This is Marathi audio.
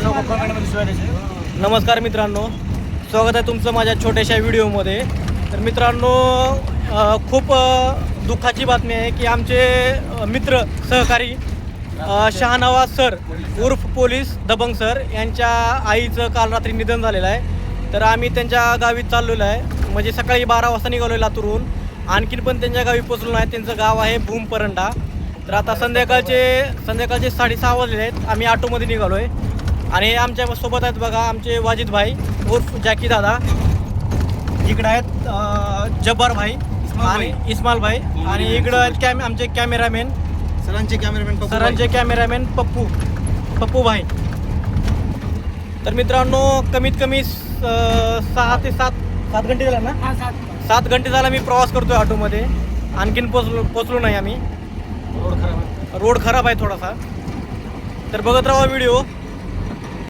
नमस्कार मित्रांनो, स्वागत आहे तुमचं माझ्या छोट्याशा व्हिडिओमध्ये. तर मित्रांनो, खूप दुःखाची बातमी आहे की आमचे मित्र सहकारी शहानवाज सर उर्फ पोलीस दबंग सर यांच्या आईचं काल रात्री निधन झालेलं आहे. तर आम्ही त्यांच्या गावी चाललेलो आहे, म्हणजे सकाळी 12 वाजता निघालो आहे लातूरहून. आणखीन पण त्यांच्या गावी पोचलो नाही. त्यांचं गाव आहे भूम परंडा. तर आता संध्याकाळचे 6:30 वाजले आहेत. आम्ही ऑटोमध्ये निघालो आहे आणि आमच्या सोबत आहेत बघा आमचे वाजिद भाई उर्फ जॅकी दादा, इकडे आहेत जब्बार भाई आणि इस्माल भाई, आणि इकडं आहेत आमचे कॅमेरामॅन सरांचे कॅमेरामॅन पप्पू भाई. तर मित्रांनो, कमीत कमी 6 ते 7 घंटे झाला ना, 7 घंटे झाला मी प्रवास करतोय ऑटोमध्ये. आणखीन पोचलो नाही आम्ही. रोड खराब आहे थोडासा. तर बघत राहा व्हिडिओ.